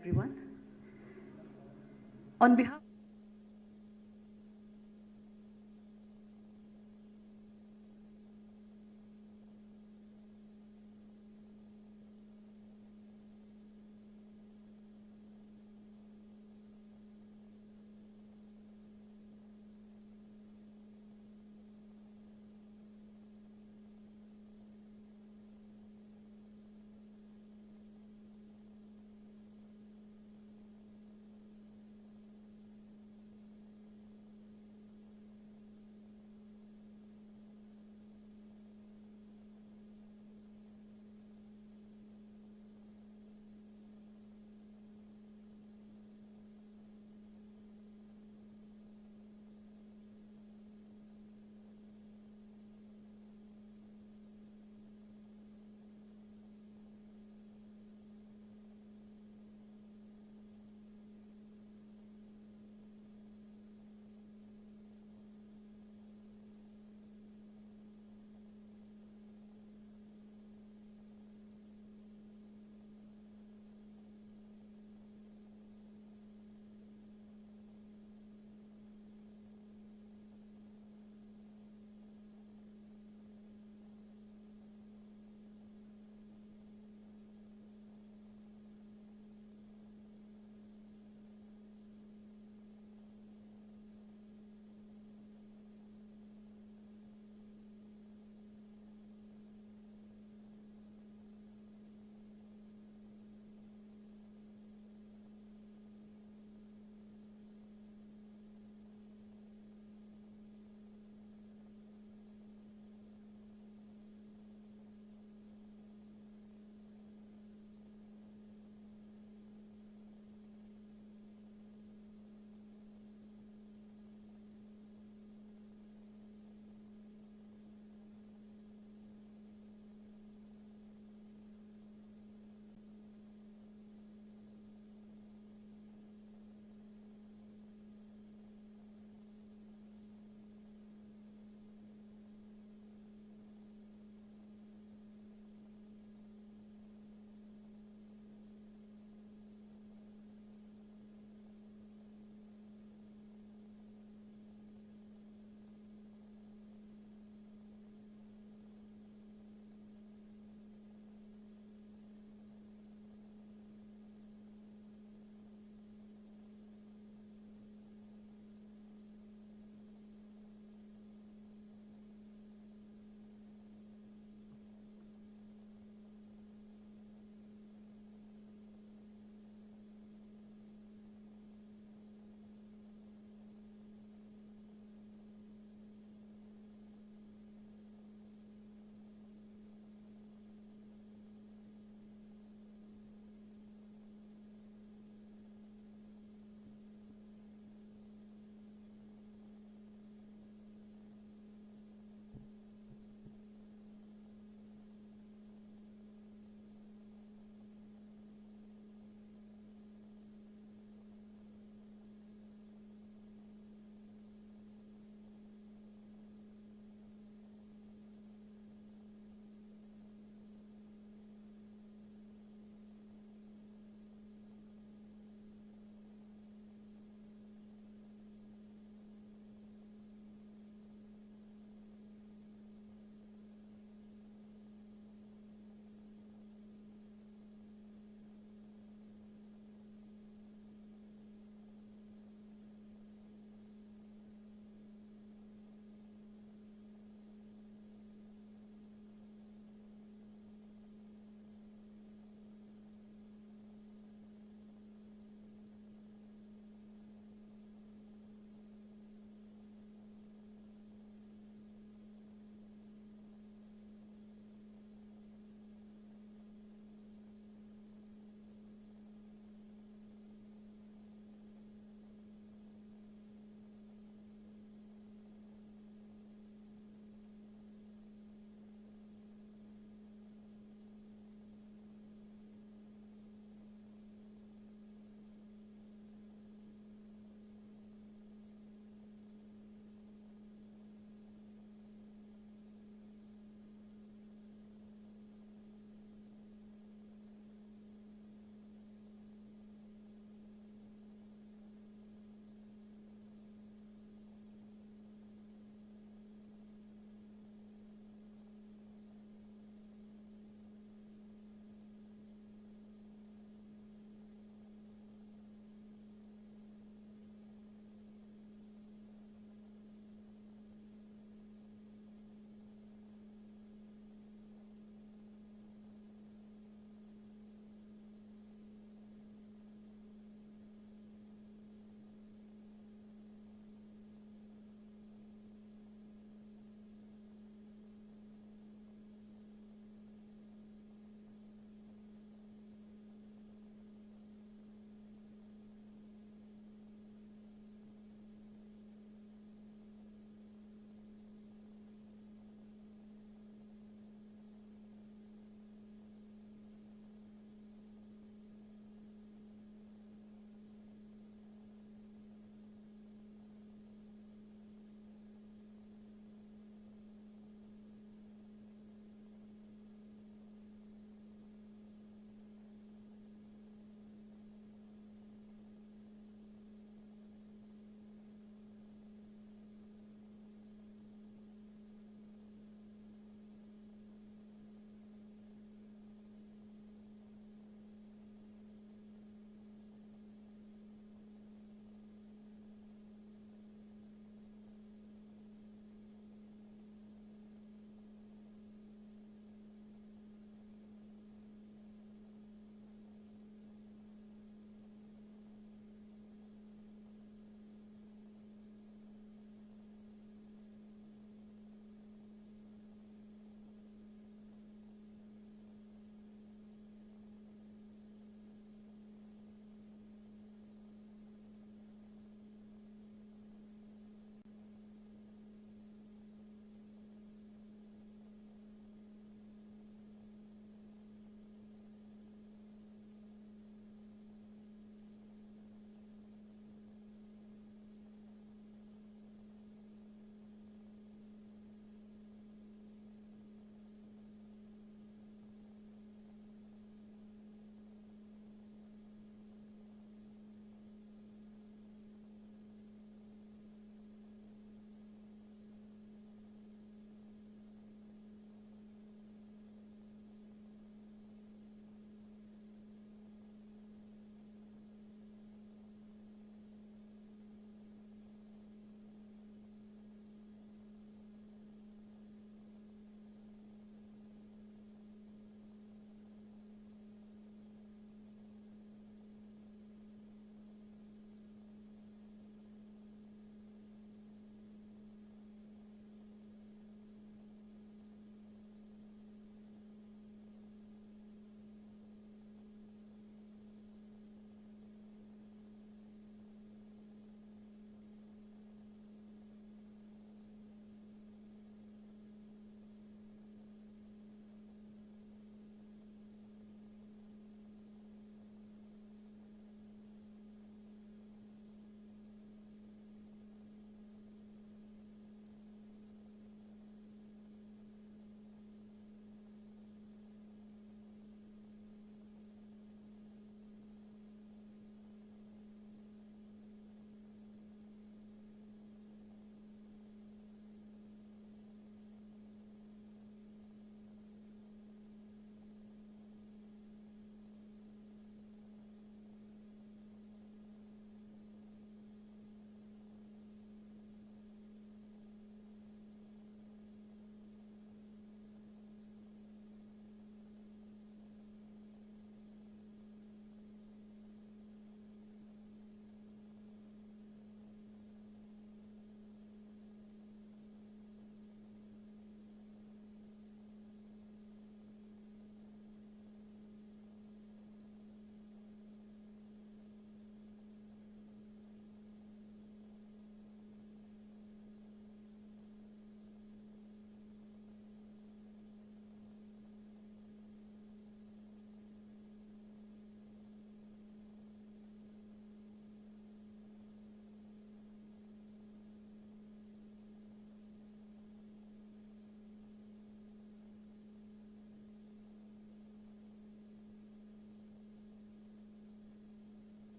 everyone. On behalf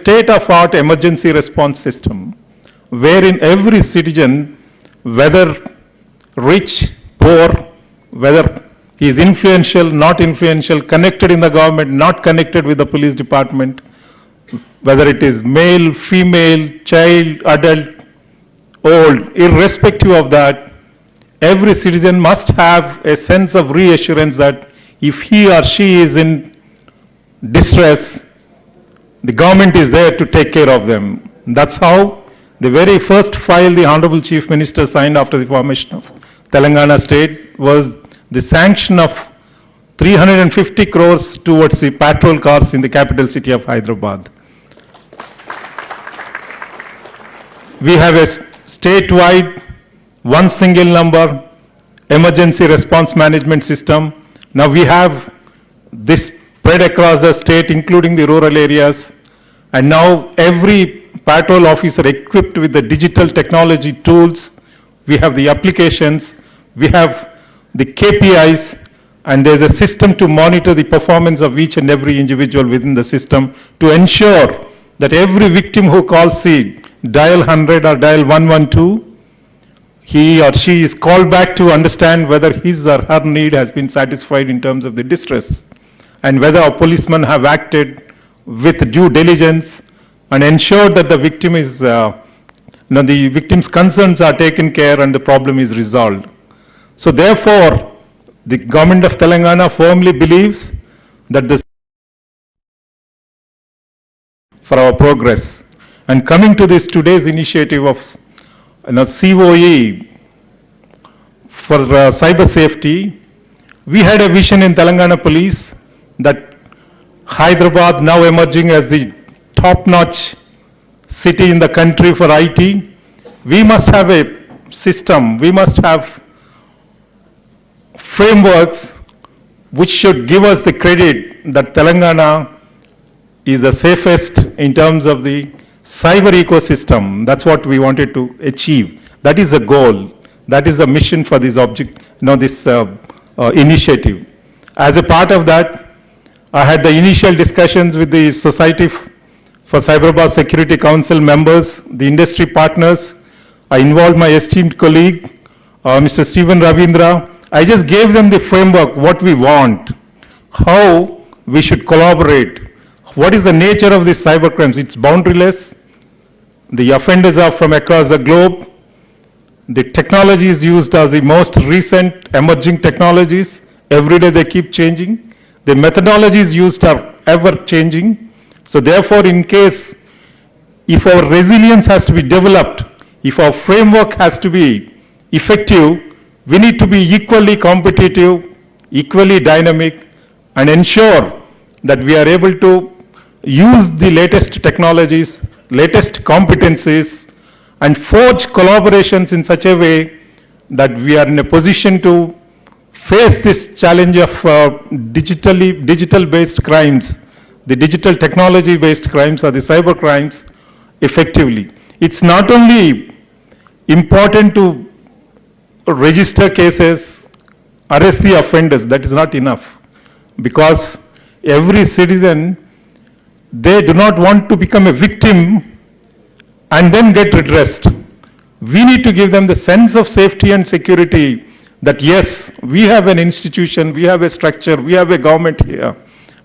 state-of-art emergency response system, wherein every citizen, whether rich, poor, whether he is influential, not influential, connected in the government, not connected with the police department, whether it is male, female, child, adult, old, irrespective of that, every citizen must have a sense of reassurance that if he or she is in distress, the government is there to take care of them. That's how the very first file the Honorable Chief Minister signed after the formation of Telangana State was the sanction of 350 crores towards the patrol cars in the capital city of Hyderabad. We have a statewide, one single number emergency response management system. Now we have this spread across the state, including the rural areas, and now every patrol officer equipped with the digital technology tools. We have the applications, we have the KPIs, and there's a system to monitor the performance of each and every individual within the system to ensure that every victim who calls the dial 100 or dial 112, he or she is called back to understand whether his or her need has been satisfied in terms of the distress, and whether our policemen have acted with due diligence and ensured that the victim is, the victim's concerns are taken care and the problem is resolved. So therefore, the government of Telangana firmly believes that this for our progress. And coming to this today's initiative of COE for cyber safety, we had a vision in Telangana Police that Hyderabad, now emerging as the top-notch city in the country for IT, we must have a system, we must have frameworks which should give us the credit that Telangana is the safest in terms of the cyber ecosystem. That's what we wanted to achieve. That is the goal. That is the mission for this initiative. As a part of that, I had the initial discussions with the Society for Cyberabad Security Council members, the industry partners. I involved my esteemed colleague, Mr. Stephen Ravindra. I just gave them the framework, what we want, how we should collaborate, what is the nature of these cyber crimes. It's boundaryless. The offenders are from across the globe. The technologies used are the most recent emerging technologies. Every day they keep changing. The methodologies used are ever changing. So therefore, in case, if our resilience has to be developed, if our framework has to be effective, we need to be equally competitive, equally dynamic, and ensure that we are able to use the latest technologies, latest competencies, and forge collaborations in such a way that we are in a position to face this challenge of digital-based crimes, the digital technology-based crimes or the cyber crimes effectively. It's not only important to register cases, arrest the offenders, that is not enough, because every citizen, they do not want to become a victim and then get redressed. We need to give them the sense of safety and security that yes, we have an institution, we have a structure, we have a government here,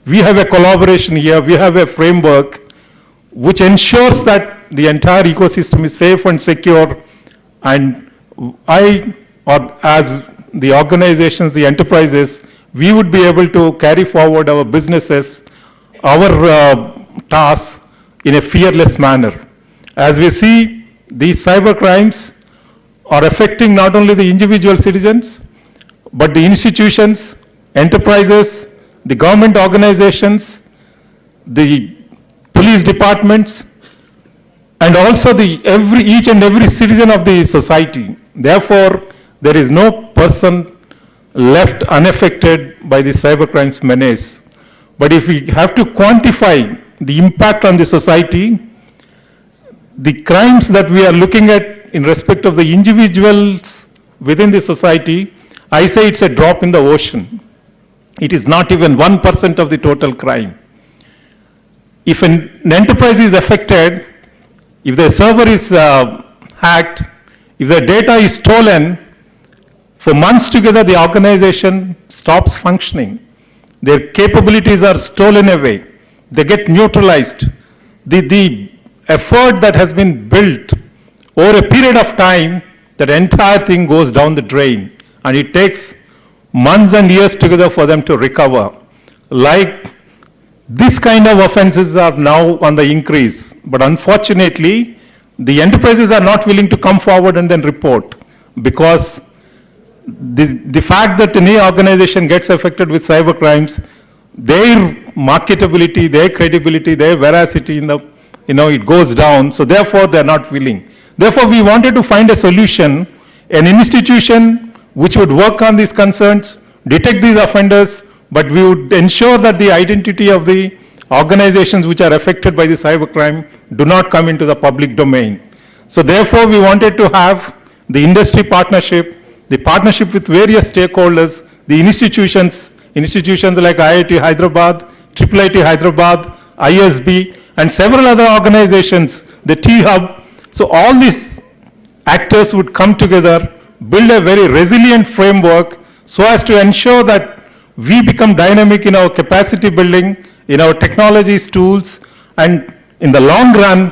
we have a collaboration here, we have a framework which ensures that the entire ecosystem is safe and secure, and as the organizations, the enterprises, we would be able to carry forward our businesses, our tasks in a fearless manner. As we see, these cyber crimes are affecting not only the individual citizens, but the institutions, enterprises, the government organizations, the police departments, and also each and every citizen of the society. Therefore, there is no person left unaffected by the cyber crimes menace. But if we have to quantify the impact on the society, the crimes that we are looking at in respect of the individuals within the society, I say it's a drop in the ocean. It is not even 1% of the total crime. if an enterprise is affected, if the server is hacked, if the data is stolen, for months together the organization stops functioning. Their capabilities are stolen away. They get neutralized. The effort that has been built over a period of time, that entire thing goes down the drain, and it takes months and years together for them to recover. Like this kind of offenses are now on the increase, but unfortunately, the enterprises are not willing to come forward and then report, because the fact that any organization gets affected with cyber crimes, their marketability, their credibility, their veracity it goes down, so therefore they are not willing. Therefore, we wanted to find a solution, an institution which would work on these concerns, detect these offenders, but we would ensure that the identity of the organizations which are affected by the cybercrime do not come into the public domain. So therefore, we wanted to have the industry partnership, the partnership with various stakeholders, the institutions like IIT Hyderabad, IIIT Hyderabad, ISB, and several other organizations, the T-Hub. So all these actors would come together, build a very resilient framework so as to ensure that we become dynamic in our capacity building, in our technologies, tools, and in the long run,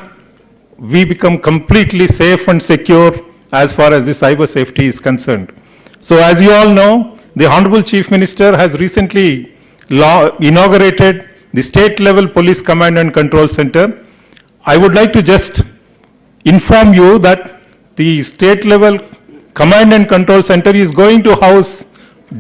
we become completely safe and secure as far as the cyber safety is concerned. So as you all know, the Honorable Chief Minister has recently inaugurated the state level police command and control center. I would like to just inform you that the state level command and control center is going to house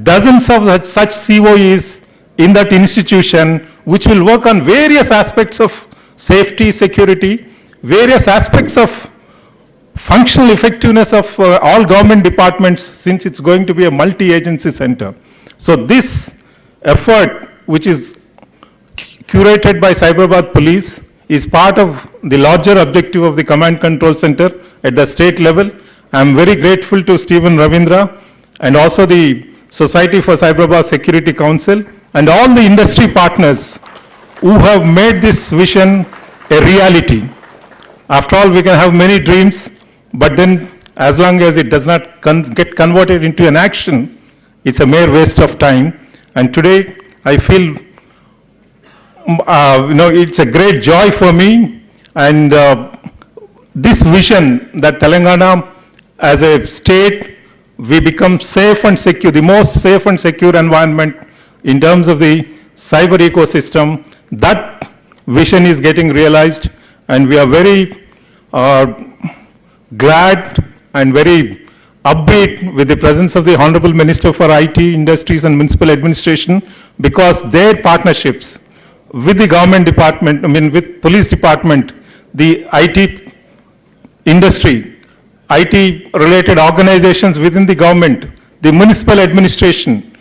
dozens of such COEs in that institution, which will work on various aspects of safety, security, various aspects of functional effectiveness of all government departments, since it's going to be a multi-agency center. So this effort, which is curated by Cyberabad Police, is part of the larger objective of the Command Control Center at the state level. I am very grateful to Stephen Ravindra and also the Society for Cyberabad Security Council and all the industry partners who have made this vision a reality. After all, we can have many dreams, but then as long as it does not get converted into an action, it's a mere waste of time. And today, I feel it's a great joy for me, and this vision that Telangana as a state, we become safe and secure, the most safe and secure environment in terms of the cyber ecosystem, that vision is getting realized, and we are very glad and very upbeat with the presence of the Honorable Minister for IT, Industries and Municipal Administration, because their partnerships with the government department, with police department, the IT industry, IT related organizations within the government, the municipal administration,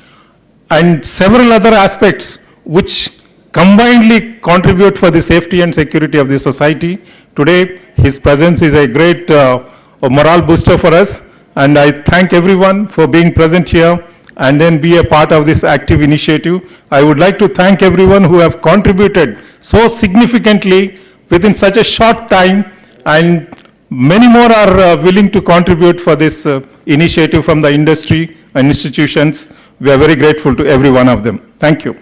and several other aspects which combinedly contribute for the safety and security of the society. Today, his presence is a great morale booster for us, and I thank everyone for being present here and then be a part of this active initiative. I would like to thank everyone who have contributed so significantly within such a short time, and many more are willing to contribute for this initiative from the industry and institutions. We are very grateful to every one of them. Thank you.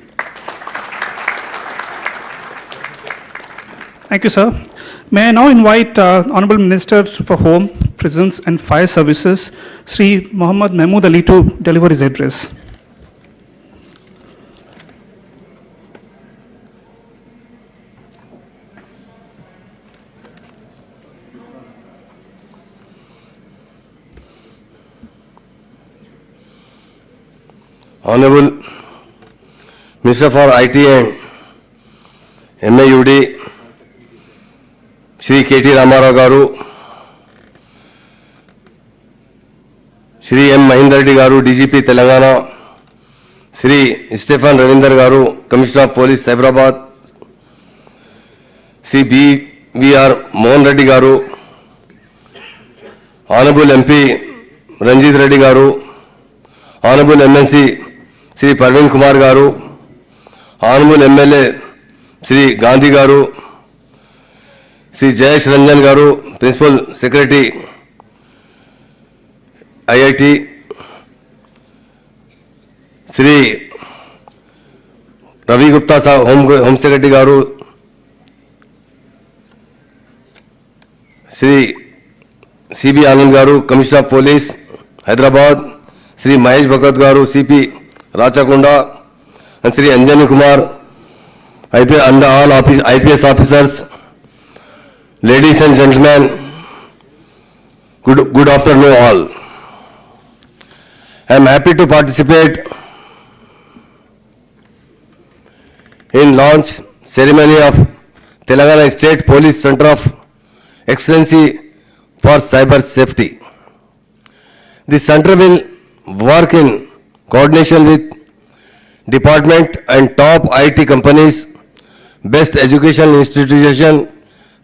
Thank you, sir. May I now invite Honorable Minister for Home, Prisons and Fire Services, Sri Muhammad Mahmood Ali, to deliver his address. Honorable Minister for IT and MAUD, Shri K.T. Ramarao Garu, Shri M. Mahinda Reddy Garu, DGP Telangana, Shri Stephen Ravindra Garu, Commissioner of Police, Cyberabad, Shri B.V.R. Mohan Reddy Garu, Honorable MP Ranjit Reddy Garu, Honorable MNC Shri Parveen Kumar Garu, Honorable MLA Shri Gandhi Garu, Shri Jayesh Ranjan garu, principal secretary IIT, Shri Ravi Gupta saab home secretary garu, Shri C B Anand garu, commissioner of police Hyderabad, Shri Mahesh Bhagat garu, CP Rachakonda, and Sri Anjani Kumar, and all IPS officers, ladies and gentlemen, good afternoon all. I am happy to participate in launch ceremony of Telangana State Police Center of Excellency for Cyber Safety. The center will work in coordination with department and top IT companies, best educational institutions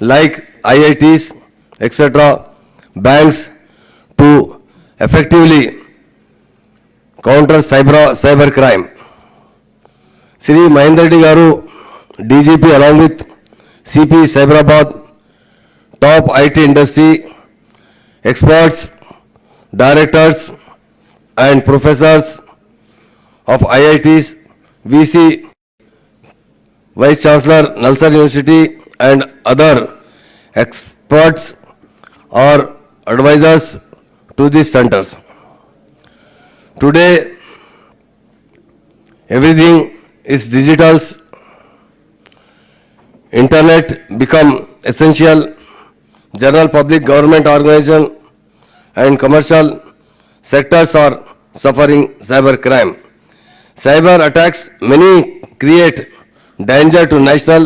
like IITs, etc., banks to effectively counter cyber crime. Sri Mahendra Reddy Garu, DGP along with CP Cyberabad, top IT industry, experts, directors and professors of IITs, VC, Vice Chancellor, Nalsar University and other experts or advisors to these centers. Today, everything is digital. Internet become essential. General public, government organization and commercial sectors are suffering cyber crime. Cyber attacks many create danger to national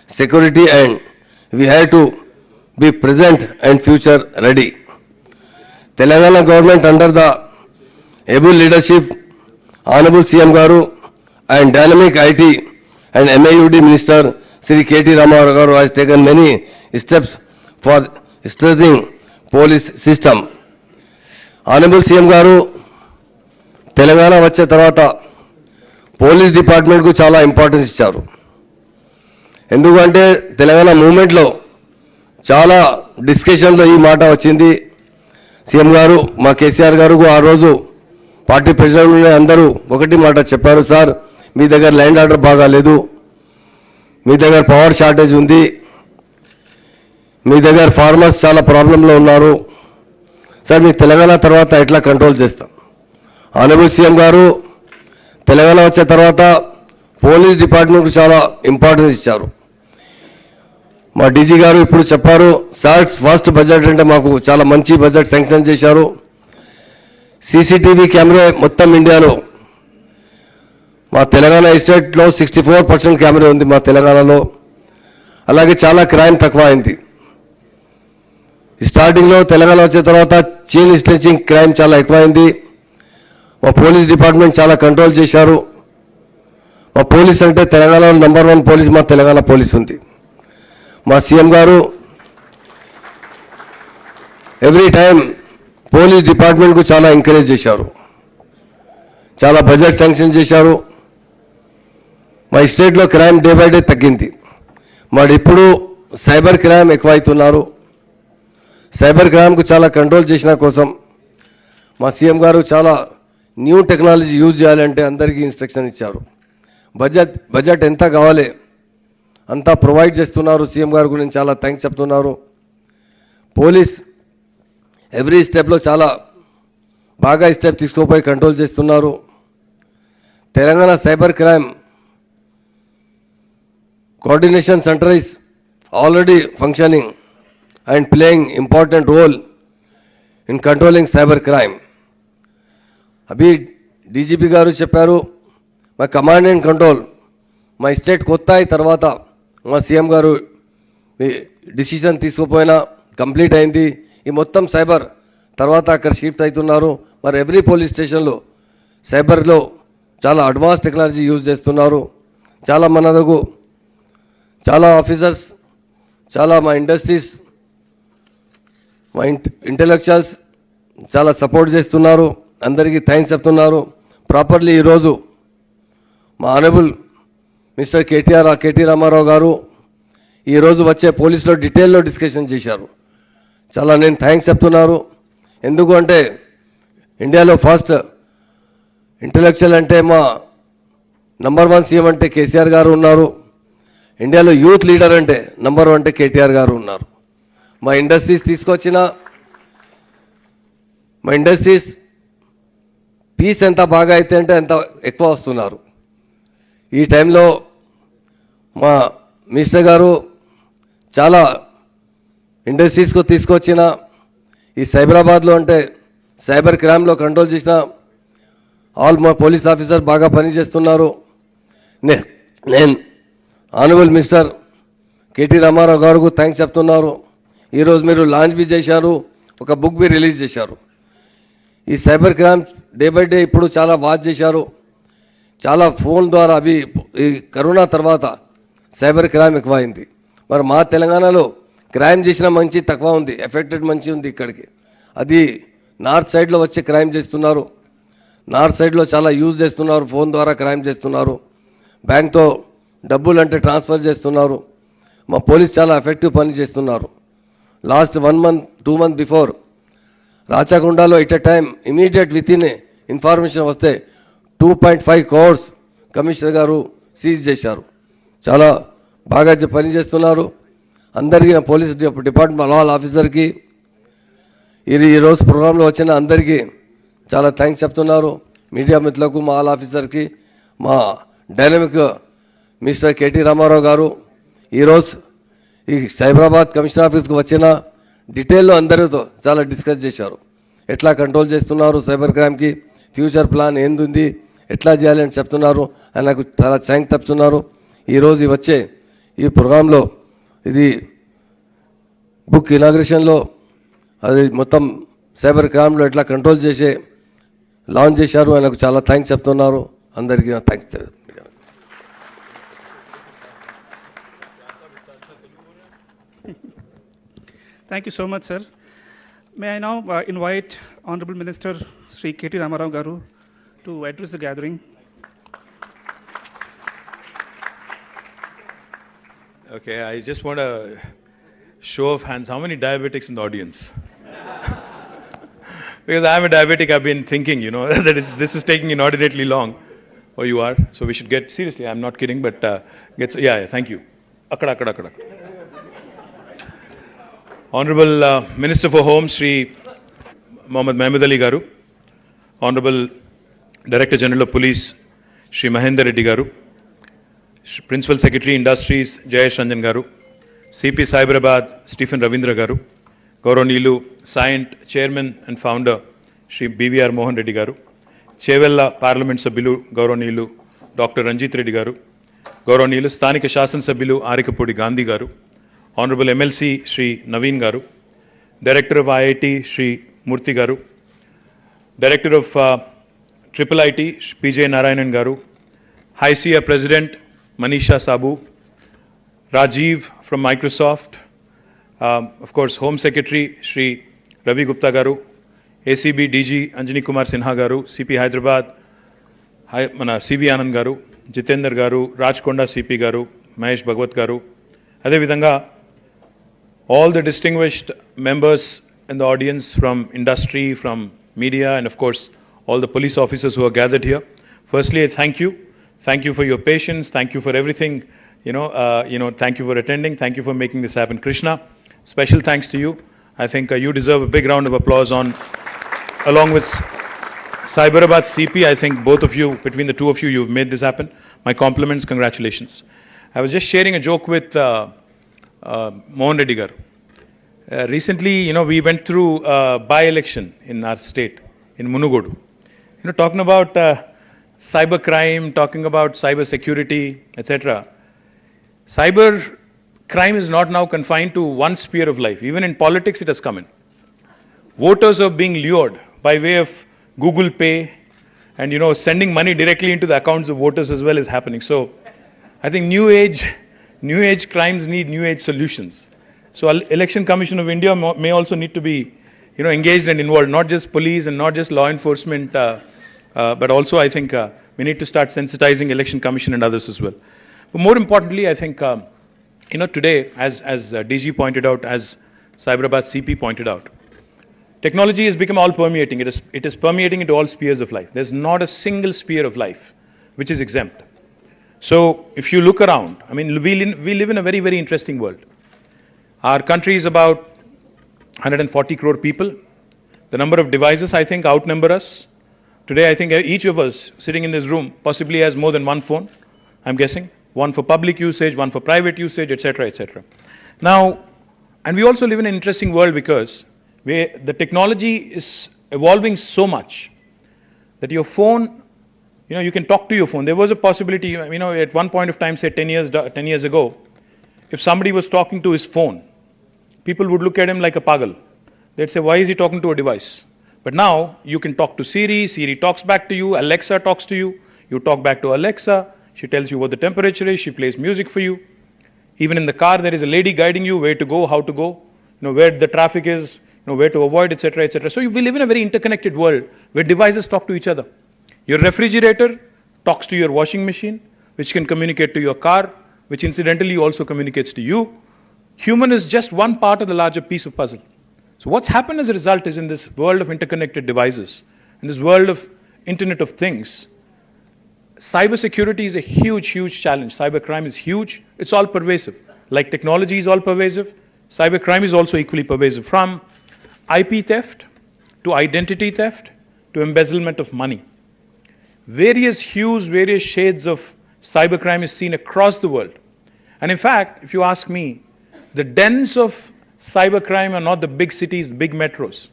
security and we have to be present and future ready. Telangana government under the able leadership, Honorable CM Garu and dynamic IT and MAUD Minister Sri K.T. Ramarao Garu has taken many steps for strengthening police system. Honorable CM Garu, Telangana వచ్చే తర్వాత police డిపార్ట్మెంట్కు చాలా importance ఇచ్చారు. ఎందుకంటే తెలంగాణ మూవ్మెంట్లో చాలా డిస్కషన్లో ఈ మాట వచ్చింది. సీఎం గారు, మా కేసీఆర్ గారు ఆ రోజు పార్టీ ప్రెసిడెంట్ అందరూ ఒకటి మాట చెప్పారు, సార్ మీ దగ్గర ల్యాండ్ ఆర్డర్ బాగాలేదు, మీ దగ్గర పవర్ షార్టేజ్ ఉంది, మీ దగ్గర ఫార్మర్స్ చాలా ప్రాబ్లంలో ఉన్నారు, సార్ మీ తెలంగాణ తర్వాత ఎట్లా కంట్రోల్ చేస్తాం. ఆనరబుల్ సీఎం గారు తెలంగాణ వచ్చే తర్వాత పోలీస్ డిపార్ట్మెంట్కు చాలా ఇంపార్టెన్స్ ఇచ్చారు. మా డీజీ గారు ఇప్పుడు చెప్పారు, సార్ ఫస్ట్ బడ్జెట్ అంటే మాకు చాలా మంచి బడ్జెట్ శాంక్షన్ చేశారు. సీసీటీవీ కెమెరా మొత్తం ఇండియాలో మా తెలంగాణ స్టేట్లో 64% కెమెరా ఉంది మా తెలంగాణలో. అలాగే చాలా క్రైమ్ తక్కువ అయింది. స్టార్టింగ్లో తెలంగాణ వచ్చిన తర్వాత చైన్ స్నాచింగ్ క్రైమ్ చాలా ఎక్కువైంది. మా పోలీస్ డిపార్ట్మెంట్ చాలా కంట్రోల్ చేశారు. మా పోలీస్ అంటే తెలంగాణలో నంబర్ 1 పోలీస్ మా తెలంగాణ పోలీస్ ఉంది. మా సీఎం గారు ఎవ్రీ టైం పోలీస్ డిపార్ట్మెంట్కు చాలా ఎంకరేజ్ చేశారు, చాలా బడ్జెట్ శాంక్షన్ చేశారు. మా స్టేట్లో క్రైమ్ డే బై డే తగ్గింది. మరి ఇప్పుడు సైబర్ క్రైమ్ ఎక్కువైతున్నారు. సైబర్ క్రైమ్కు చాలా కంట్రోల్ చేసిన కోసం మా సీఎం గారు చాలా న్యూ టెక్నాలజీ యూజ్ చేయాలంటే అందరికీ ఇన్స్ట్రక్షన్ ఇచ్చారు. బడ్జెట్ ఎంత కావాలి అంతా ప్రొవైడ్ చేస్తున్నారు. సీఎం గారు గురించి చాలా థ్యాంక్స్ చెప్తున్నారు. పోలీస్ ఎవ్రీ స్టెప్లో చాలా బాగా స్టెప్ తీసుకుపోయి కంట్రోల్ చేస్తున్నారు. Telangana cyber crime coordination centre is already functioning and playing important role in controlling cyber crime. Abhi DGP గారు చెప్పారు, మా కమాండ్ అండ్ కంట్రోల్ మా స్టేట్ కొత్త అయిన తర్వాత మా సీఎం గారు డిసిషన్ తీసుకుపోయినా కంప్లీట్ అయింది. ఈ మొత్తం సైబర్ తర్వాత అక్కడ షిఫ్ట్ అవుతున్నారు. మరి ఎవ్రీ పోలీస్ స్టేషన్లో సైబర్లో చాలా అడ్వాన్స్ టెక్నాలజీ యూజ్ చేస్తున్నారు. చాలా మనకు చాలా ఆఫీసర్స్, చాలా మా ఇండస్ట్రీస్, మా ఇంటెలెక్చువల్స్ చాలా సపోర్ట్ చేస్తున్నారు. అందరికీ థ్యాంక్స్ చెప్తున్నారు. ప్రాపర్లీ ఈరోజు మా ఆనరబుల్ మిస్టర్ కేటీ రామారావు గారు ఈరోజు వచ్చే పోలీసులో డీటెయిల్లో డిస్కషన్ చేశారు. చాలా నేను థ్యాంక్స్ చెప్తున్నారు. ఎందుకు అంటే ఇండియాలో ఫస్ట్ ఇంటలెక్చువల్ అంటే మా నంబర్ 1 సీఎం అంటే కేసీఆర్ గారు ఉన్నారు. ఇండియాలో యూత్ లీడర్ అంటే నంబర్ 1 అంటే కేటీఆర్ గారు ఉన్నారు. మా ఇండస్ట్రీస్ తీసుకొచ్చిన మా ఇండస్ట్రీస్ పీస్ ఎంత బాగా అయితే అంటే అంత ఎక్కువ వస్తున్నారు. ఈ టైంలో మా మినిస్టర్ గారు చాలా ఇండస్ట్రీస్కు తీసుకొచ్చిన ఈ సైబరాబాద్లో అంటే సైబర్ క్రైమ్లో కంట్రోల్ చేసిన ఆల్ మా పోలీస్ ఆఫీసర్ బాగా పనిచేస్తున్నారు. నేను ఆనరబుల్ మినిస్టర్ కేటీ రామారావు గారికి థ్యాంక్స్ చెప్తున్నారు. ఈరోజు మీరు లాంచ్ బి చేశారు, ఒక బుక్ బి రిలీజ్ చేశారు. ఈ cyber crime day by day ఇప్పుడు చాలా వాచ్ చేశారు. చాలా ఫోన్ ద్వారా అవి ఈ కరోనా తర్వాత సైబర్ క్రైమ్ ఎక్కువైంది. మరి మా తెలంగాణలో క్రైమ్ చేసిన మంచి తక్కువ ఉంది, ఎఫెక్టెడ్ మంచి ఉంది. ఇక్కడికి అది నార్త్ సైడ్లో వచ్చి క్రైమ్ చేస్తున్నారు. నార్త్ సైడ్లో చాలా యూజ్ చేస్తున్నారు, ఫోన్ ద్వారా క్రైమ్ చేస్తున్నారు, బ్యాంక్తో డబ్బులు అంటే ట్రాన్స్ఫర్ చేస్తున్నారు. మా పోలీస్ చాలా ఎఫెక్టివ్ పని చేస్తున్నారు. లాస్ట్ 1 month 2 months బిఫోర్ రాచకొండలో at a time immediate with in information వస్తే 2.5 crores కమిషనర్ గారు సీజ్ చేశారు. చాలా బాగా పని చేస్తున్నారు. అందరికీ నా పోలీస్ డిపార్ట్మెంట్ ఆల్ ఆఫీసర్కి ఈరోజు ప్రోగ్రాంలో వచ్చిన అందరికీ చాలా థ్యాంక్స్ చెప్తున్నారు. మీడియా మిత్రులకు, మా ఆల్ ఆఫీసర్కి, మా డైనమిక్ మినిస్టర్ కేటీ రామారావు గారు ఈరోజు ఈ సైబరాబాద్ కమిషనర్ ఆఫీస్కి వచ్చిన డీటెయిల్లో అందరితో చాలా డిస్కస్ చేశారు. ఎట్లా కంట్రోల్ చేస్తున్నారు సైబర్ క్రైమ్కి, ఫ్యూచర్ ప్లాన్ ఏంది, ఎట్లా చేయాలని చెప్తున్నారు. అని నాకు చాలా థ్యాంక్స్ చెప్తున్నారు. ఈరోజు వచ్చే ఈ ప్రోగ్రాంలో ఇది బుక్ ఇనాగ్రేషన్లో అది మొత్తం సైబర్ క్రైమ్లో ఎట్లా కంట్రోల్ చేసే లాంచ్ చేశారు. ఆయనకు చాలా థ్యాంక్స్ చెప్తున్నారు. అందరికీ thanks. Thank you so much, sir. May I now invite Honorable Minister Sri K.T. Ramarao Garu to address the gathering. Okay, I just want a show of hands. How many diabetics in the audience? Because I'm a diabetic, I've been thinking, that this is taking inordinately long. Oh, you are? So we should get, seriously, I'm not kidding, but yeah, thank you. Akkada. Honorable Minister for Home, Sri Mohammad Mehmood Ali Garu, Honorable Director General of Police, Sri Mahendra Reddy Garu, Principal Secretary Industries, Jayesh Ranjan Garu, CP Cyberabad, Stephen Ravindra Garu, Gauronilu, Scient Chairman and Founder, Sri BVR Mohan Reddy Garu, Chevella Parliament Sabhilu, Gauronilu, Dr. Ranjit Reddy Garu, Gauronilu, Sthanika Shasan Sabhilu, Arikapudi Gandhi Garu, Honorable MLC Sri Naveen Garu, Director of IIT Sri Murthy Garu, Director of Triple IT PJ Narayanan Garu, High SIA President Manisha Sabu, Rajiv from Microsoft, of course Home Secretary Sri Ravi Gupta Garu, ACB DG Anjani Kumar Sinha Garu, CP Hyderabad CV Anand Garu, Jitendra Garu, Rajkonda CP Garu, Mahesh Bhagwat Garu, Ade vidhanga all the distinguished members in the audience from industry, from media, and of course all the police officers who are gathered here. Firstly, I thank you. Thank you for your patience. Thank you for everything. Thank you for attending. Thank you for making this happen. Krishna, special thanks to you. I think you deserve a big round of applause along with Cyberabad CP. I think both of you, between the two of you, you've made this happen. My compliments, congratulations. I was just sharing a joke with Mohan Reddy Garu. Recently, we went through a by-election in our state, in Munugodu. Talking about cyber crime, talking about cyber security, etc. Cyber crime is not now confined to one sphere of life. Even in politics, it has come in. Voters are being lured by way of Google Pay and, sending money directly into the accounts of voters as well is happening. So, I think new age crimes need new age solutions. So Election Commission of India may also need to be, engaged and involved, not just police and not just law enforcement, but also I think we need to start sensitizing Election Commission and others as well. But more importantly, I think today, as DG pointed out, as Cyberabad CP pointed out, technology has become all permeating. It is permeating into all spheres of life. There's not a single sphere of life which is exempt. So if you look around, I mean, we live in a very, very interesting world. Our country is about 140 crore people. The number of devices, I think, outnumber us. Today, I think each of us sitting in this room possibly has more than one phone, I'm guessing. One for public usage, one for private usage, etc., etc. Now, and we also live in an interesting world because the technology is evolving so much that your phone, you can talk to your phone. There was a possibility, at one point of time, say 10 years ago, if somebody was talking to his phone, people would look at him like a pagal. They'd say, why is he talking to a device? But now, you can talk to Siri, Siri talks back to you, Alexa talks to you, you talk back to Alexa, she tells you what the temperature is, she plays music for you. Even in the car, there is a lady guiding you where to go, how to go, where the traffic is, where to avoid, etc., etc. So we live in a very interconnected world where devices talk to each other. Your refrigerator talks to your washing machine, which can communicate to your car, which incidentally also communicates to you. Human is just one part of the larger piece of puzzle. So what's happened as a result is in this world of interconnected devices, in this world of Internet of Things, cybersecurity is a huge, huge challenge. Cybercrime is huge. It's all pervasive. Like technology is all pervasive, cybercrime is also equally pervasive. From IP theft to identity theft to embezzlement of money. Various hues, various shades of cybercrime is seen across the world. And in fact, if you ask me, the dens of cybercrime are not the big cities, the big metros.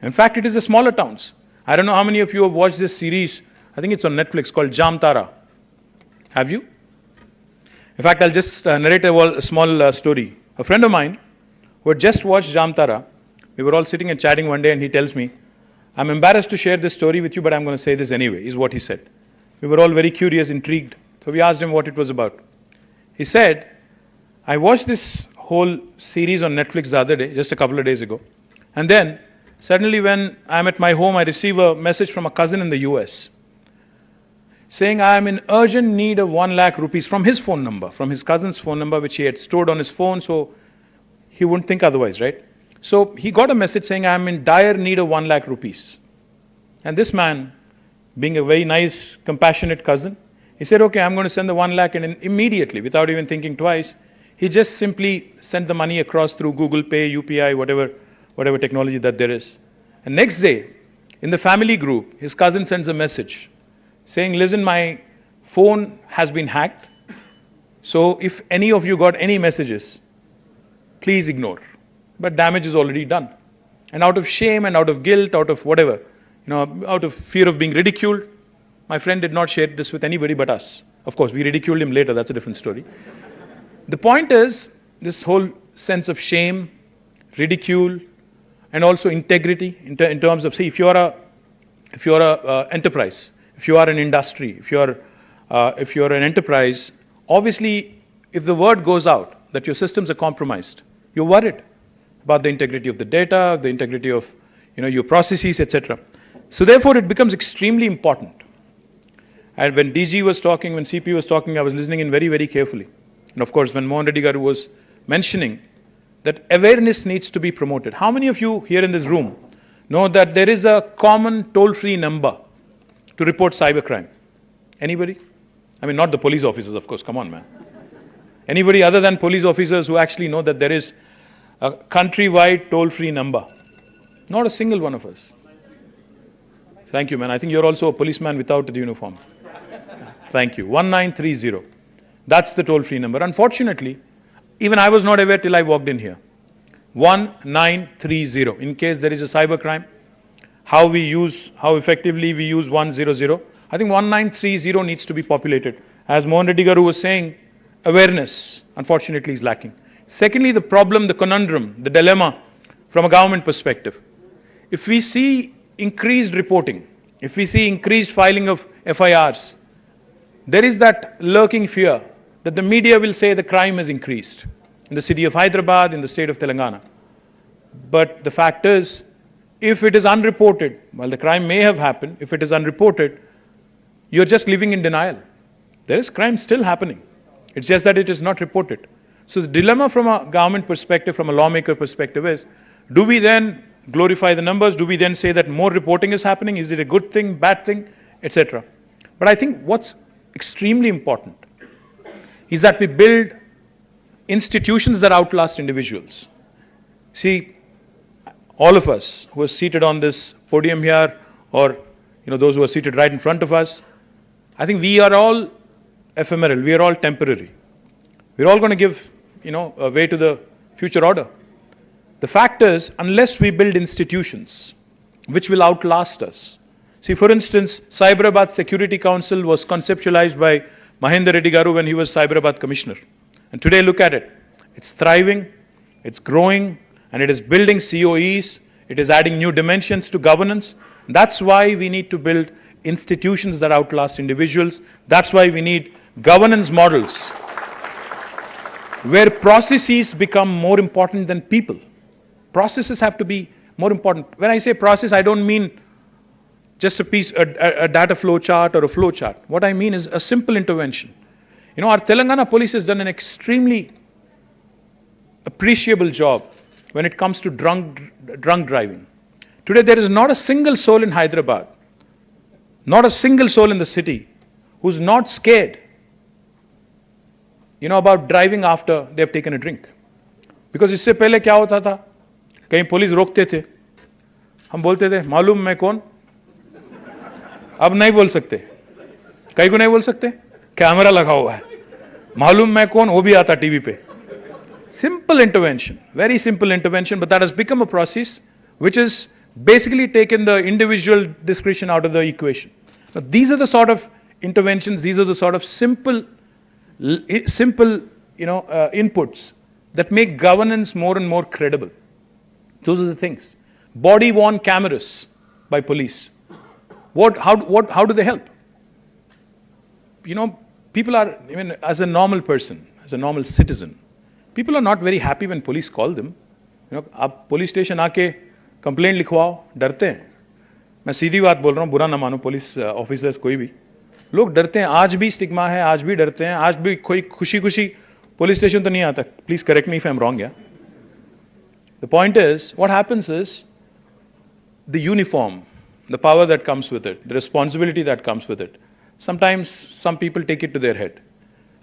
In fact, it is the smaller towns. I don't know how many of you have watched this series. I think it's on Netflix called Jamtara. Have you? In fact, I'll just narrate a small story. A friend of mine who had just watched Jamtara, we were all sitting and chatting one day and he tells me, I'm embarrassed to share this story with you, but I'm going to say this anyway, is what he said. We were all very curious, intrigued. So we asked him what it was about. He said, I watched this whole series on Netflix the other day, just a couple of days ago. And then, suddenly when I'm at my home, I receive a message from a cousin in the US saying I am in urgent need of 1 lakh rupees from his phone number, from his cousin's phone number, which he had stored on his phone, so he wouldn't think otherwise, right? So he got a message saying I am in dire need of 1 lakh rupees. And this man, being a very nice, compassionate cousin, he said, okay, I'm going to send the 1 lakh, and immediately, without even thinking twice, he just simply sent the money across through Google Pay, UPI, whatever technology that there is. And next day, in the family group, his cousin sends a message saying, listen, my phone has been hacked, so if any of you got any messages, please ignore. But damage is already done. And out of shame and out of guilt, out of whatever, out of fear of being ridiculed, my friend did not share this with anybody but us. Of course, we ridiculed him later, that's a different story. The point is, this whole sense of shame, ridicule, and also integrity in terms of, see, if you're a enterprise, if you are an industry, if you're an enterprise, obviously, if the word goes out that your systems are compromised, you're worried about the integrity of the data, the integrity of your processes, etc. So therefore, it becomes extremely important. And when DG was talking, when CP was talking, I was listening in very, very carefully. And of course, when Mohan Reddy Garu was mentioning that awareness needs to be promoted. How many of you here in this room know that there is a common toll-free number to report cybercrime? Anybody? I mean, not the police officers, of course. Come on, man. Anybody other than police officers who actually know that there is a countrywide toll-free number? Not a single one of us. Thank you, man. I think you're also a policeman without the uniform. Thank you. 1930. That's the toll-free number. Unfortunately, even I was not aware till I walked in here. 1930. In case there is a cybercrime, how effectively we use 100. I think 1930 needs to be populated. As Mohan Reddy Garu was saying, awareness, unfortunately, is lacking. Secondly, the problem, the conundrum, the dilemma from a government perspective. If we see increased reporting, if we see increased filing of FIRs, there is that lurking fear that the media will say the crime has increased in the city of Hyderabad, in the state of Telangana. But the fact is, if it is unreported, while the crime may have happened, if it is unreported, you're just living in denial. There is crime still happening. It's just that it is not reported. So the dilemma from a government perspective, from a lawmaker perspective is, do we then glorify the numbers? Do we then say that more reporting is happening? Is it a good thing, bad thing, etc.? But I think what's extremely important is that we build institutions that outlast individuals. See, all of us who are seated on this podium here, or those who are seated right in front of us, I think we are all ephemeral, we are all temporary. We're all going to give, a way to the future order. The fact is, unless we build institutions which will outlast us. See, for instance, Cyberabad Security Council was conceptualized by Mahendra Reddy Garu when he was Cyberabad Commissioner. And today look at it. It's thriving, it's growing, and it is building COEs, it is adding new dimensions to governance. That's why we need to build institutions that outlast individuals. That's why we need governance models where processes become more important than people. Processes have to be more important. When I say process, I don't mean just a data flow chart or a flow chart. What I mean is a simple intervention. Our Telangana police has done an extremely appreciable job when it comes to drunk driving. Today there is not a single soul in Hyderabad, not a single soul in the city who's not scared, about driving after they've taken a drink. Because इससे पहले क्या होता था? कहीं police रोकते थे, हम बोलते थे मालूम मैं कौन? अब नहीं बोल सकते. कहीं को नहीं बोल सकते? कैमरा लगा हुआ है. मालूम मैं कौन? वो भी आता टीवी पे. Simple intervention, very simple intervention, but that has become a process which has basically taken the individual discretion out of the equation. Now, these are the sort of interventions, these are the sort of simple inputs that make governance more and more credible. Those are the things. Body-worn cameras by police. How do they help? People are, as a normal person, as a normal citizen, people are not very happy when police call them. आप police station आके complaint लिखवाओ, डरते हैं. मैं सीधी बात बोल रहा हूँ, बुरा ना मानो पुलिस ऑफिसर्स कोई भी. लोग डरते हैं, आज भी स्टिग्मा है, आज भी डरते हैं, आज भी कोई खुशी खुशी पुलिस स्टेशन तो नहीं आता. Please correct me if I am wrong. The point is, what happens is, the uniform, the power that comes with it, the responsibility that comes with it, sometimes some people take it to their head.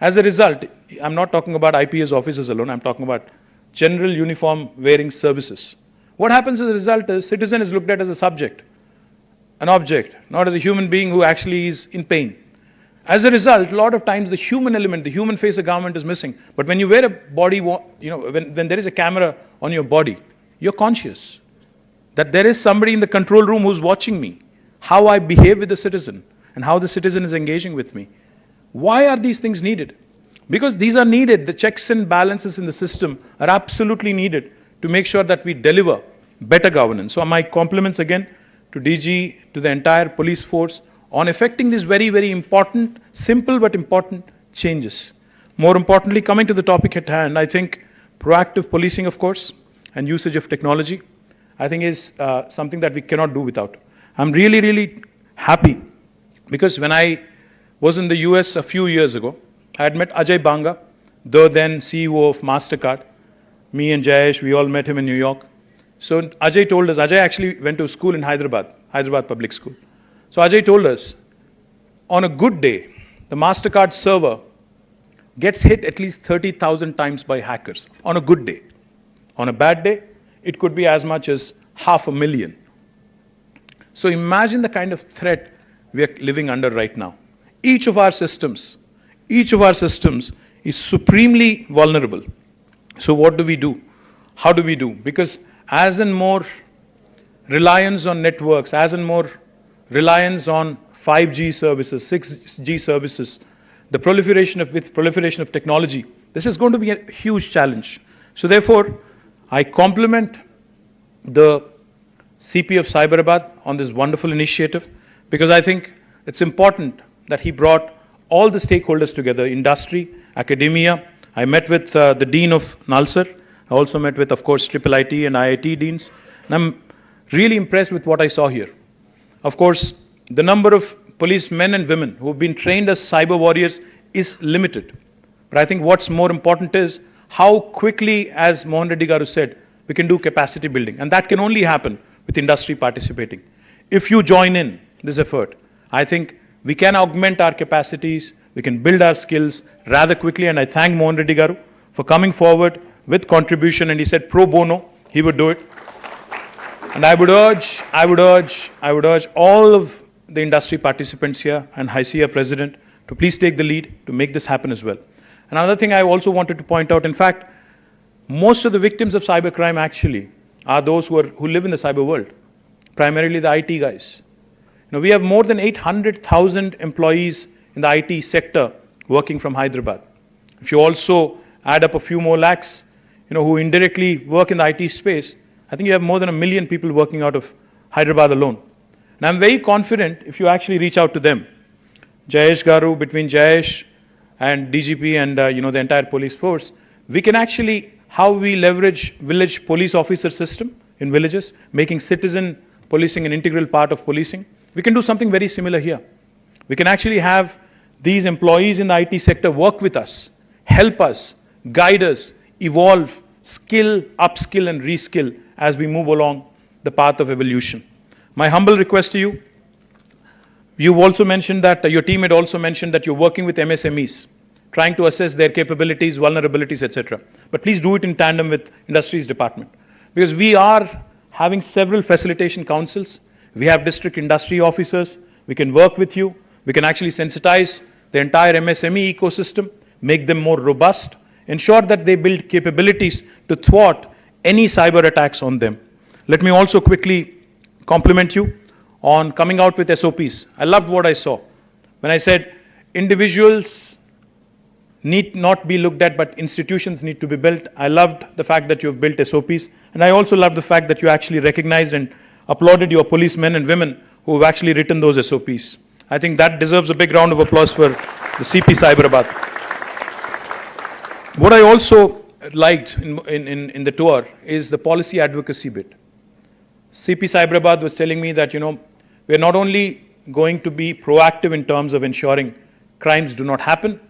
As a result, I'm not talking about IPS officers alone, I'm talking about general uniform wearing services. What happens as a result is, citizen is looked at as a subject, an object, not as a human being who actually is in pain. As a result, a lot of times the human element, the human face of government is missing. But when you wear a body, when there is a camera on your body, you're conscious that there is somebody in the control room who's watching me, how I behave with the citizen, and how the citizen is engaging with me. Why are these things needed? Because these are needed. The checks and balances in the system are absolutely needed to make sure that we deliver better governance. So my compliments again to DG, to the entire police force, on effecting these very, very important, simple but important changes. More importantly, coming to the topic at hand, I think proactive policing, of course, and usage of technology, I think is something that we cannot do without. I'm really, really happy because when I was in the US a few years ago, I had met Ajay Banga, the then CEO of MasterCard. Me and Jayesh, we all met him in New York. So Ajay told us, Ajay actually went to school in Hyderabad Public School. So Ajay told us, on a good day, the MasterCard server gets hit at least 30,000 times by hackers. On a good day. On a bad day, it could be as much as 500,000. So imagine the kind of threat we are living under right now. Each of our systems is supremely vulnerable. So what do we do? How do we do? Because as in more reliance on networks, as in more reliance on 5G services, 6G services, the proliferation of technology, this is going to be a huge challenge. So therefore, I compliment the CP of Cyberabad on this wonderful initiative, because I think it's important that he brought all the stakeholders together, industry, academia. I met with the Dean of Nalsar. I also met with, of course, IIIT and IIT deans. And I'm really impressed with what I saw here. Of course, the number of policemen and women who have been trained as cyber warriors is limited. But I think what's more important is how quickly, as Mohan Reddy Garu said, we can do capacity building. And that can only happen with industry participating. If you join in this effort, I think we can augment our capacities, we can build our skills rather quickly. And I thank Mohan Reddy Garu for coming forward with contribution. And he said pro bono, he would do it. And I would urge all of the industry participants here and HICIA President to please take the lead to make this happen as well. Another thing I also wanted to point out, in fact, most of the victims of cybercrime actually are those who live in the cyber world, primarily the IT guys. Now, we have more than 800,000 employees in the IT sector working from Hyderabad. If you also add up a few more lakhs, who indirectly work in the IT space, I think you have more than 1 million people working out of Hyderabad alone. And I'm very confident if you actually reach out to them, Jayesh Garu, between Jayesh and DGP and the entire police force, we can actually, how we leverage village police officer system in villages, making citizen policing an integral part of policing. We can do something very similar here. We can actually have these employees in the IT sector work with us, help us, guide us, evolve, skill, upskill and reskill as we move along the path of evolution. My humble request to you, you've also mentioned that, your team had also mentioned that you're working with MSMEs, trying to assess their capabilities, vulnerabilities, etc. But please do it in tandem with Industries Department. Because we are having several facilitation councils, we have district industry officers, we can work with you, we can actually sensitize the entire MSME ecosystem, make them more robust, ensure that they build capabilities to thwart any cyber attacks on them. Let me also quickly compliment you on coming out with SOPs. I loved what I saw when I said individuals need not be looked at, but institutions need to be built. I loved the fact that you've built SOPs, and I also loved the fact that you actually recognized and applauded your policemen and women who have actually written those SOPs. I think that deserves a big round of applause for the CP Cyberabad. What I also liked in the tour is the policy advocacy bit. CP Cyberabad was telling me that, we're not only going to be proactive in terms of ensuring crimes do not happen,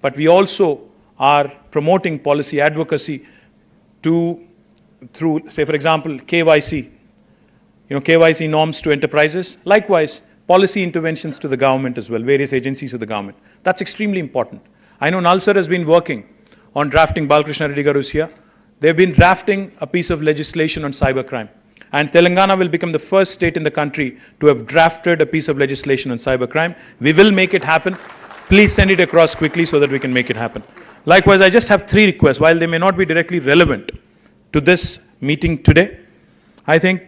but we also are promoting policy advocacy through, say, for example, KYC, KYC norms to enterprises. Likewise, policy interventions to the government as well, various agencies of the government. That's extremely important. I know Nal sir has been working on drafting, Balakrishna Reddy Garu is here. They've been drafting a piece of legislation on cybercrime. And Telangana will become the first state in the country to have drafted a piece of legislation on cybercrime. We will make it happen. Please send it across quickly so that we can make it happen. Likewise, I just have 3 requests. While they may not be directly relevant to this meeting today, I think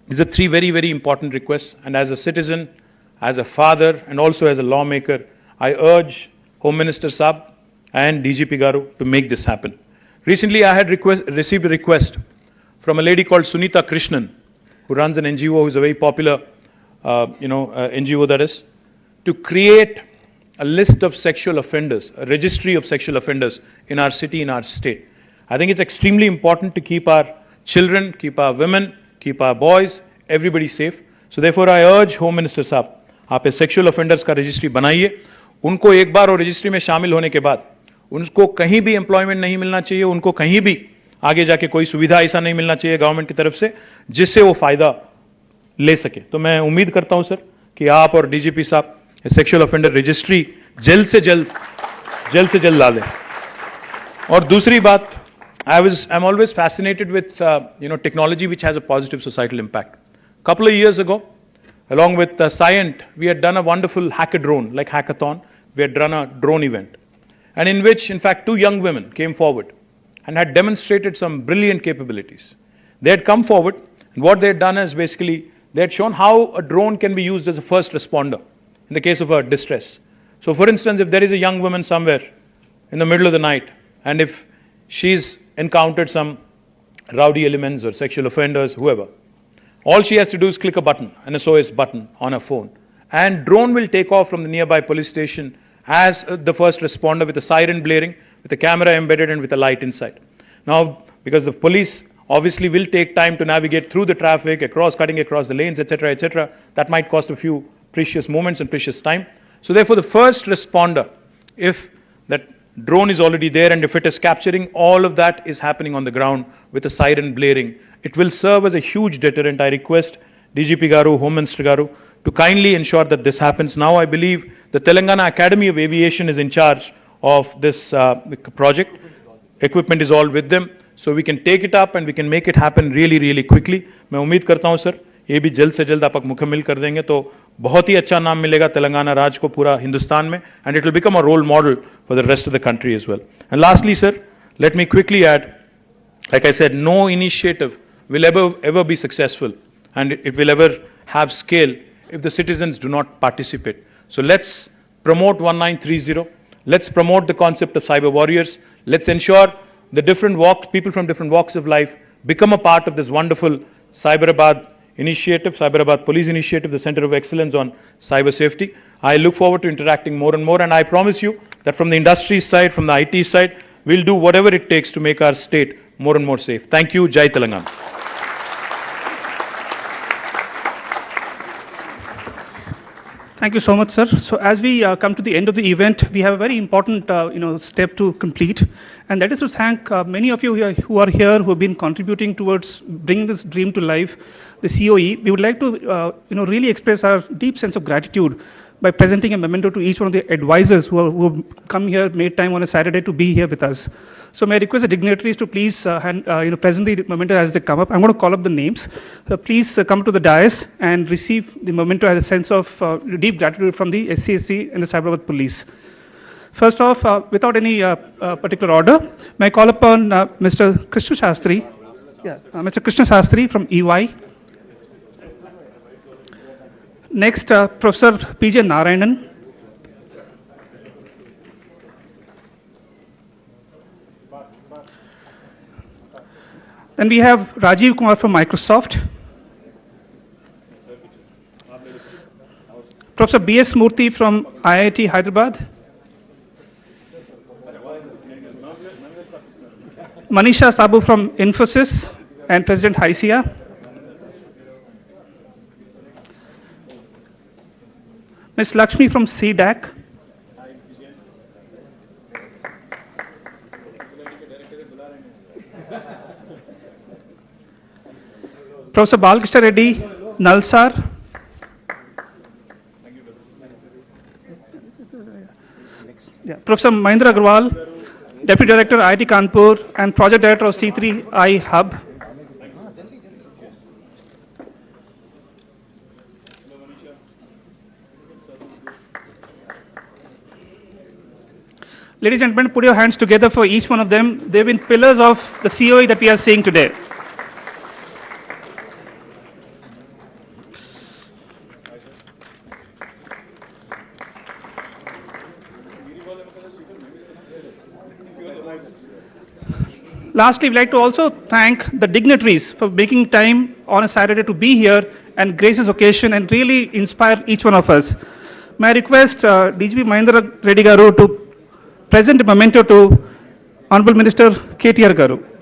these are 3 very, very important requests. And as a citizen, as a father, and also as a lawmaker, I urge Home Minister Saab and DGP Garu to make this happen. Recently, I had received a request from a lady called Sunita Krishnan, who runs an NGO, who is a very popular, NGO that is, to create a list of sexual offenders, a registry of sexual offenders in our city, in our state. I think it's extremely important to keep our children, keep our women, keep our boys, everybody safe. So therefore, I urge Home Minister Saab, आप sexual offenders का registry बनाइए. उनको एक बार वो registry में शामिल होने के बाद, उनको कहीं भी employment नहीं मिलना चाहिए, उनको कहीं भी आगे जाके कोई सुविधा ऐसा नहीं मिलना चाहिए गवर्नमेंट की तरफ से जिससे वो फायदा ले सके. तो मैं उम्मीद करता हूं सर कि आप और डीजीपी साहब सेक्सुअल ऑफेंडर रजिस्ट्री जल्द से जल्द ला दें. और दूसरी बात, I'm always fascinated with technology which has a positive societal impact. Couple of years ago, along with Scient, we had done a wonderful hackathon, like hackathon. We had run a drone event, and in which, in fact, 2 young women came forward and had demonstrated some brilliant capabilities. They had come forward, and what they had done is basically, they had shown how a drone can be used as a first responder in the case of a distress. So for instance, if there is a young woman somewhere in the middle of the night, and if she's encountered some rowdy elements or sexual offenders, whoever, all she has to do is click a button, an SOS button on her phone, and drone will take off from the nearby police station as the first responder with a siren blaring, with a camera embedded and with a light inside. Now, because the police obviously will take time to navigate through the traffic, cutting across the lanes, etc., that might cost a few precious moments and precious time. So therefore, the first responder, if that drone is already there, and if it is capturing, all of that is happening on the ground with a siren blaring. It will serve as a huge deterrent. I request DGP Garu, Home Minister Garu, to kindly ensure that this happens. Now I believe the Telangana Academy of Aviation is in charge of this project. Equipment is all with them, so we can take it up and we can make it happen really, really quickly. मैं उम्मीद करता हूं sir, ये भी जल्द से जल्द आप मुकम्मल कर देंगे तो बहुत ही अच्छा नाम मिलेगा तेलंगाना राज्य को पूरा हिंदुस्तान में, and it will become a role model for the rest of the country as well. And lastly, sir, let me quickly add, like I said, no initiative will ever be successful, and it will ever have scale if the citizens do not participate. So let's promote 1930. Let's promote the concept of cyber warriors. Let's ensure the people from different walks of life become a part of this wonderful Cyberabad initiative, Cyberabad Police Initiative, the Center of Excellence on Cyber Safety. I look forward to interacting more and more, and I promise you that from the industry side, from the IT side, we'll do whatever it takes to make our state more and more safe. Thank you. Jai Telangana. Thank you so much, sir. So as we come to the end of the event, we have a very important, step to complete, and that is to thank many of you who are here, who have been contributing towards bringing this dream to life, the COE. We would like to, really express our deep sense of gratitude by presenting a memento to each one of the advisors who have come here, made time on a Saturday to be here with us. So may I request the dignitaries to please present the memento as they come up. I'm going to call up the names. Please come to the dais and receive the memento as a sense of deep gratitude from the SCSC and the Cyberabad Police. First off, without any particular order, may I call upon Mr. Krishna Shastri, Mr. Krishna Shastri from EY. Next, Professor P.J. Narayanan. Then we have Rajiv Kumar from Microsoft. Professor B.S. Murthy from IIT Hyderabad. Manisha Sabu from Infosys and President HICIA. Ms. Lakshmi from CDAC. Professor Balkrishna Reddy, Nalsar. Professor Mahindra Agarwal, Deputy Director, IIT Kanpur and Project Director of C3I Hub. Ladies and gentlemen, put your hands together for each one of them. They've been pillars of the COE that we are seeing today. Lastly, we'd like to also thank the dignitaries for making time on a Saturday to be here and grace this occasion and really inspire each one of us. May I request DGP Mahindra Reddy Garu to present a memento to Honorable Minister KTR Garu.